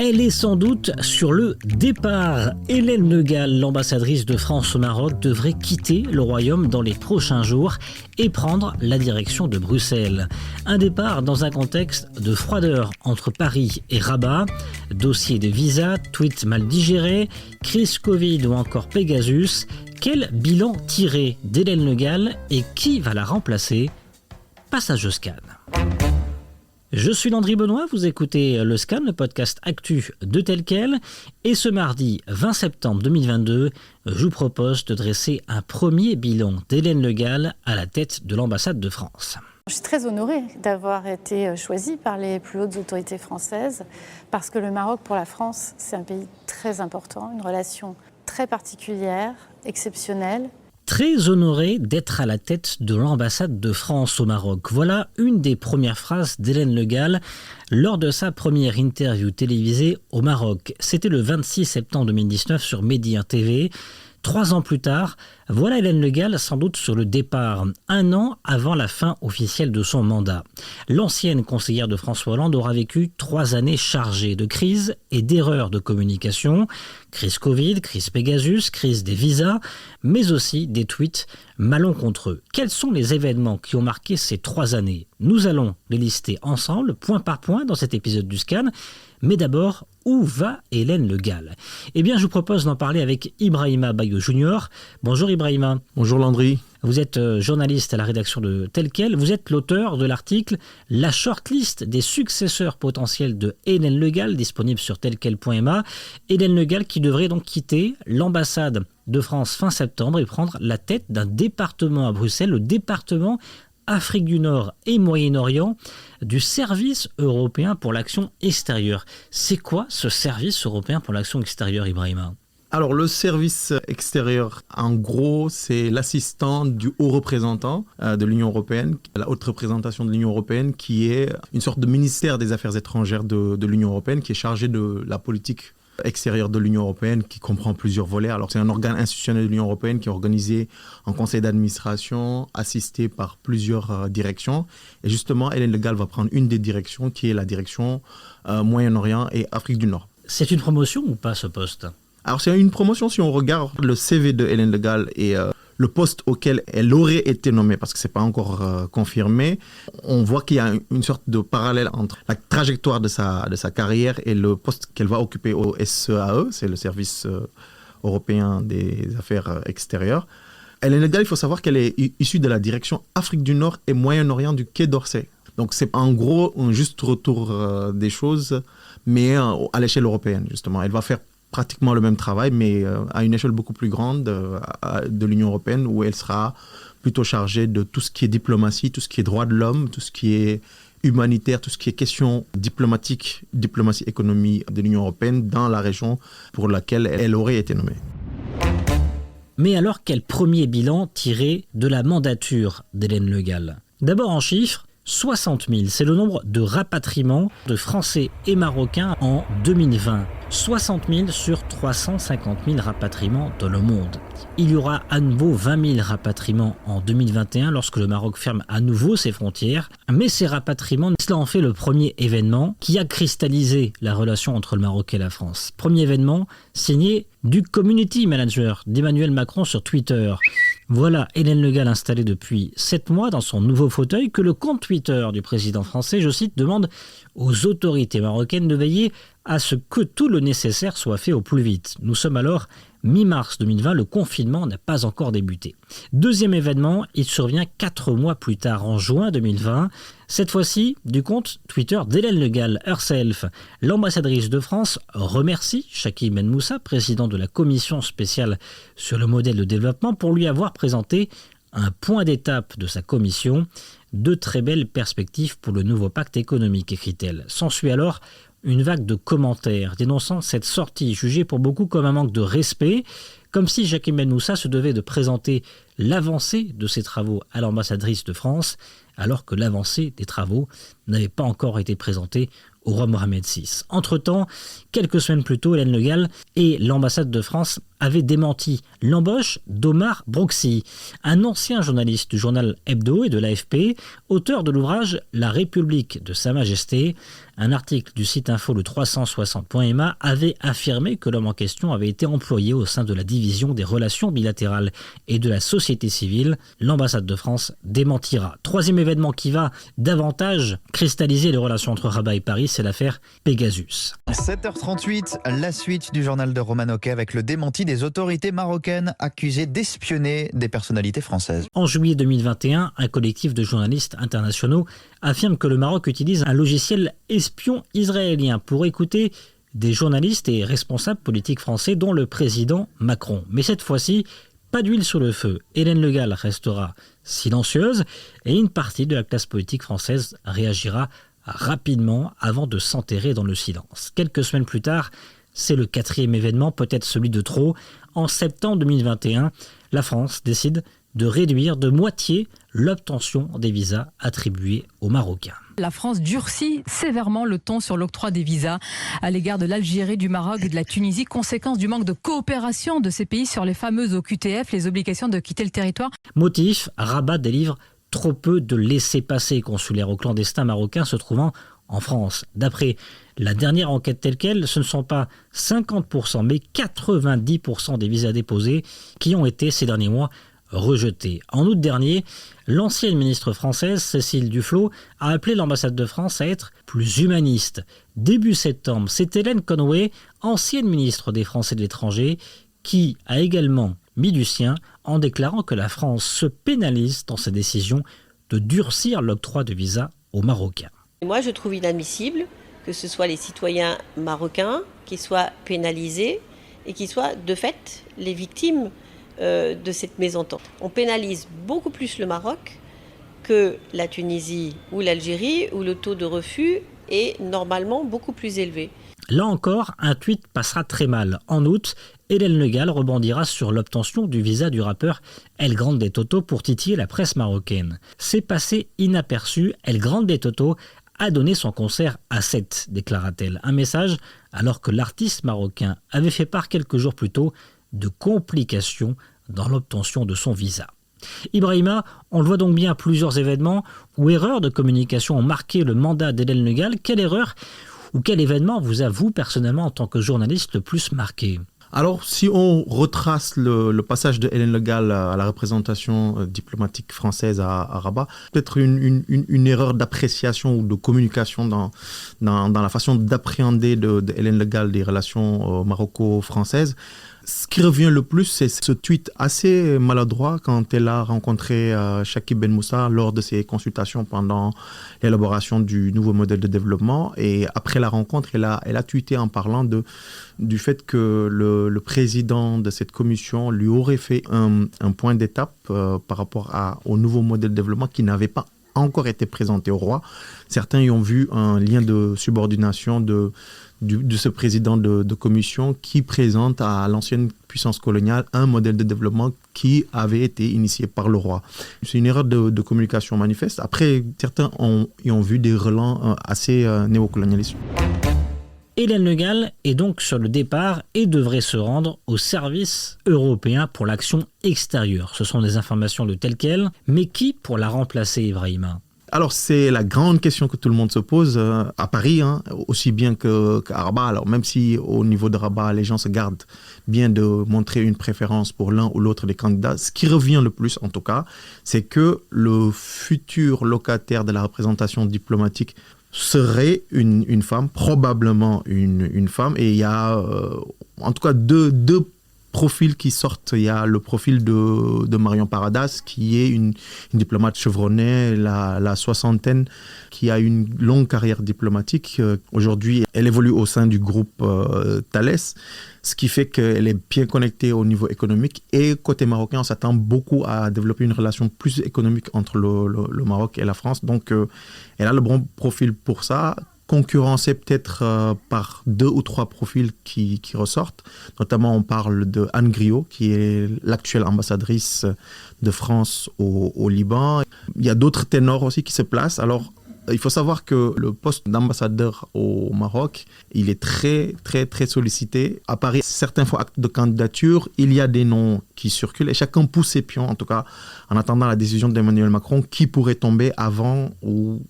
Elle est sans doute sur le départ. Hélène Le Gall, l'ambassadrice de France au Maroc, devrait quitter le royaume dans les prochains jours et prendre la direction de Bruxelles. Un départ dans un contexte de froideur entre Paris et Rabat, dossier de visa, tweets mal digérés, crise Covid ou encore Pegasus. Quel bilan tirer d'Hélène Le Gall et qui va la remplacer? Passage au scan. Je suis Landry Benoît, vous écoutez le Scan, le podcast actu de Tel Quel. Et ce mardi 20 septembre 2022, je vous propose de dresser un premier bilan d'Hélène Le Gall à la tête de l'ambassade de France. Je suis très honorée d'avoir été choisie par les plus hautes autorités françaises parce que le Maroc, pour la France, c'est un pays très important, une relation très particulière, exceptionnelle. Très honoré d'être à la tête de l'ambassade de France au Maroc. Voilà une des premières phrases d'Hélène Le Gall lors de sa première interview télévisée au Maroc. C'était le 26 septembre 2019 sur Medi 1 TV. 3 ans plus tard, voilà Hélène Le Gall sans doute sur le départ, 1 an avant la fin officielle de son mandat. L'ancienne conseillère de François Hollande aura vécu 3 années chargées de crises et d'erreurs de communication. Crise Covid, crise Pegasus, crise des visas, mais aussi des tweets malencontreux. Quels sont les événements qui ont marqué ces 3 années? Nous allons les lister ensemble, point par point, dans cet épisode du Scan. Mais d'abord, où va Hélène Le Gall? Eh bien, je vous propose d'en parler avec Ibrahima Bayo Junior. Bonjour Ibrahima. Bonjour Landry. Vous êtes journaliste à la rédaction de Tel Quel. Vous êtes l'auteur de l'article « La shortlist des successeurs potentiels de Hélène Le Gall » disponible sur telquel.ma. Hélène Le Gall qui devrait donc quitter l'ambassade de France fin septembre et prendre la tête d'un département à Bruxelles, le département Afrique du Nord et Moyen-Orient du Service européen pour l'action extérieure. C'est quoi ce Service européen pour l'action extérieure, Ibrahima? Alors le service extérieur, en gros, c'est l'assistant du haut représentant de l'Union européenne, la haute représentation de l'Union européenne, qui est une sorte de ministère des Affaires étrangères de l'Union européenne, qui est chargé de la politique extérieure de l'Union européenne, qui comprend plusieurs volets. Alors c'est un organe institutionnel de l'Union européenne qui est organisé en conseil d'administration, assisté par plusieurs directions. Et justement, Hélène Le Gall va prendre une des directions, qui est la direction Moyen-Orient et Afrique du Nord. C'est une promotion ou pas ce poste? Alors c'est une promotion si on regarde le CV de Hélène Le Gall et le poste auquel elle aurait été nommée, parce que ce n'est pas encore confirmé. On voit qu'il y a une sorte de parallèle entre la trajectoire de sa carrière et le poste qu'elle va occuper au SEAE, c'est le service européen des affaires extérieures. Hélène Le Gall, il faut savoir qu'elle est issue de la direction Afrique du Nord et Moyen-Orient du Quai d'Orsay. Donc c'est en gros un juste retour des choses, mais à l'échelle européenne justement. Elle va faire pratiquement le même travail, mais à une échelle beaucoup plus grande de l'Union européenne, où elle sera plutôt chargée de tout ce qui est diplomatie, tout ce qui est droits de l'homme, tout ce qui est humanitaire, tout ce qui est question diplomatique, diplomatie économie de l'Union européenne dans la région pour laquelle elle aurait été nommée. Mais alors, quel premier bilan tirer de la mandature d'Hélène Le Gall? D'abord en chiffres, 60 000, c'est le nombre de rapatriements de Français et Marocains en 2020. 60 000 sur 350 000 rapatriements dans le monde. Il y aura à nouveau 20 000 rapatriements en 2021 lorsque le Maroc ferme à nouveau ses frontières. Mais ces rapatriements, cela en fait le premier événement qui a cristallisé la relation entre le Maroc et la France. Premier événement signé du community manager d'Emmanuel Macron sur Twitter. Voilà Hélène Le Gall installée depuis 7 mois dans son nouveau fauteuil que le compte Twitter du président français, je cite, demande aux autorités marocaines de veiller à ce que tout le nécessaire soit fait au plus vite. Nous sommes alors mi-mars 2020, le confinement n'a pas encore débuté. Deuxième événement, il survient 4 mois plus tard, en juin 2020. Cette fois-ci, du compte Twitter d'Hélène Le Gall herself. L'ambassadrice de France remercie Chakib Ben Moussa, président de la commission spéciale sur le modèle de développement, pour lui avoir présenté un point d'étape de sa commission. De très belles perspectives pour le nouveau pacte économique, écrit-elle. S'ensuit alors une vague de commentaires dénonçant cette sortie jugée pour beaucoup comme un manque de respect, comme si Chakib Ben Moussa se devait de présenter l'avancée de ses travaux à l'ambassadrice de France, alors que l'avancée des travaux n'avait pas encore été présentée au roi Mohamed VI. Entre-temps, quelques semaines plus tôt, Hélène Le Gall et l'ambassade de France avait démenti l'embauche d'Omar Broxi, un ancien journaliste du journal Hebdo et de l'AFP, auteur de l'ouvrage « La République de Sa Majesté ». Un article du site info le 360.ma avait affirmé que l'homme en question avait été employé au sein de la division des relations bilatérales et de la société civile. L'ambassade de France démentira. Troisième événement qui va davantage cristalliser les relations entre Rabat et Paris, c'est l'affaire Pegasus. 7h38, la suite du journal de Roman Oquet avec le démenti des autorités marocaines accusées d'espionner des personnalités françaises. En juillet 2021, un collectif de journalistes internationaux affirme que le Maroc utilise un logiciel espion israélien pour écouter des journalistes et responsables politiques français, dont le président Macron. Mais cette fois-ci, pas d'huile sur le feu. Hélène Le Gall restera silencieuse et une partie de la classe politique française réagira rapidement avant de s'enterrer dans le silence. Quelques semaines plus tard, c'est le quatrième événement, peut-être celui de trop. En septembre 2021, la France décide de réduire de moitié l'obtention des visas attribués aux Marocains. La France durcit sévèrement le ton sur l'octroi des visas à l'égard de l'Algérie, du Maroc et de la Tunisie, conséquence du manque de coopération de ces pays sur les fameuses OQTF, les obligations de quitter le territoire. Motif, Rabat délivre trop peu de laissez-passer consulaires aux clandestins marocains se trouvant en France. D'après la dernière enquête telle quelle, ce ne sont pas 50% mais 90% des visas déposés qui ont été ces derniers mois rejeté. En août dernier, l'ancienne ministre française, Cécile Duflot, a appelé l'ambassade de France à être plus humaniste. Début septembre, c'est Hélène Conway, ancienne ministre des Français de l'étranger, qui a également mis du sien en déclarant que la France se pénalise dans sa décision de durcir l'octroi de visa aux Marocains. Moi, je trouve inadmissible que ce soit les citoyens marocains qui soient pénalisés et qui soient de fait les victimes de cette mésentente. On pénalise beaucoup plus le Maroc que la Tunisie ou l'Algérie, où le taux de refus est normalement beaucoup plus élevé. Là encore, un tweet passera très mal. En août, Hélène Le Gall rebondira sur l'obtention du visa du rappeur El Grande Toto pour titiller la presse marocaine. C'est passé inaperçu, El Grande Toto a donné son concert à 7, déclara-t-elle. Un message alors que l'artiste marocain avait fait part quelques jours plus tôt de complications dans l'obtention de son visa. Ibrahima, on le voit donc bien, plusieurs événements où erreurs de communication ont marqué le mandat d'Hélène Le Gall. Quelle erreur ou quel événement vous a, vous, personnellement, en tant que journaliste, le plus marqué ? Alors, si on retrace le passage de Hélène Le Gall à la représentation diplomatique française à Rabat, peut-être une erreur d'appréciation ou de communication dans la façon d'appréhender de Hélène Le Gall des relations maroco-françaises. Ce qui revient le plus, c'est ce tweet assez maladroit quand elle a rencontré Chakib Ben Moussa lors de ses consultations pendant l'élaboration du nouveau modèle de développement. Et après la rencontre, elle a tweeté en parlant du fait que le président de cette commission lui aurait fait un point d'étape par rapport au nouveau modèle de développement qui n'avait pas encore été présenté au roi. Certains y ont vu un lien de subordination de ce président de commission qui présente à l'ancienne puissance coloniale un modèle de développement qui avait été initié par le roi. C'est une erreur de communication manifeste. Après, certains y ont vu des relents assez néocolonialistes. Hélène Le Gall est donc sur le départ et devrait se rendre au service européen pour l'action extérieure. Ce sont des informations de telles quelles, mais qui pour la remplacer, Ibrahima ? Alors, c'est la grande question que tout le monde se pose à Paris, aussi bien qu'à Rabat. Alors, même si au niveau de Rabat, les gens se gardent bien de montrer une préférence pour l'un ou l'autre des candidats, ce qui revient le plus, en tout cas, c'est que le futur locataire de la représentation diplomatique serait une femme, probablement une femme. Et il y a en tout cas deux profils qui sortent. Il y a le profil de Marion Paradas, qui est une diplomate chevronnée, la soixantaine, qui a une longue carrière diplomatique. Aujourd'hui, elle évolue au sein du groupe Thales, ce qui fait qu'elle est bien connectée au niveau économique. Et côté marocain, on s'attend beaucoup à développer une relation plus économique entre le Maroc et la France. Donc, elle a le bon profil pour ça, concurrencée peut-être par 2 ou 3 profils qui ressortent. Notamment, on parle de Anne Griot, qui est l'actuelle ambassadrice de France au Liban. Il y a d'autres ténors aussi qui se placent. Alors, Il faut savoir que le poste d'ambassadeur au Maroc, il est très, très, très sollicité. À Paris, certains font acte de candidature, il y a des noms qui circulent et chacun pousse ses pions, en tout cas, en attendant la décision d'Emmanuel Macron, qui pourrait tomber avant ou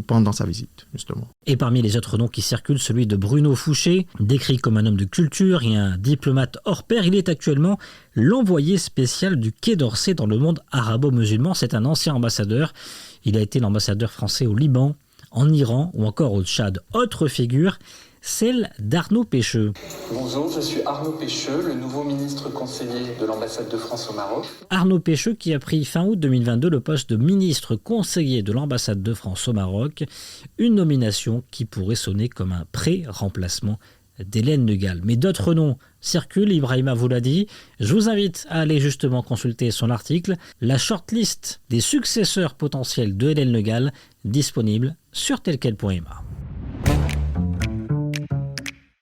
pendant sa visite, justement. Et parmi les autres noms qui circulent, celui de Bruno Fouché, décrit comme un homme de culture et un diplomate hors pair. Il est actuellement l'envoyé spécial du Quai d'Orsay dans le monde arabo-musulman. C'est un ancien ambassadeur. Il a été l'ambassadeur français au Liban, en Iran ou encore au Tchad. Autre figure, celle d'Arnaud Pecheux. Bonjour, je suis Arnaud Pecheux, le nouveau ministre conseiller de l'ambassade de France au Maroc. Arnaud Pecheux qui a pris fin août 2022 le poste de ministre conseiller de l'ambassade de France au Maroc, une nomination qui pourrait sonner comme un pré-remplacement d'Hélène Le Gall. Mais d'autres noms circulent, Ibrahima vous l'a dit. Je vous invite à aller justement consulter son article, la shortlist des successeurs potentiels de Hélène Le Gall, disponible sur telquel.ma.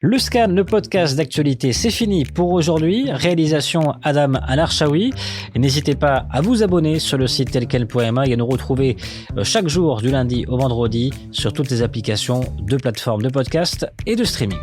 Le Scan, le podcast d'actualité, c'est fini pour aujourd'hui. Réalisation Adam Al-Arshawi. N'hésitez pas à vous abonner sur le site telquel.ma et à nous retrouver chaque jour du lundi au vendredi sur toutes les applications de plateformes de podcast et de streaming.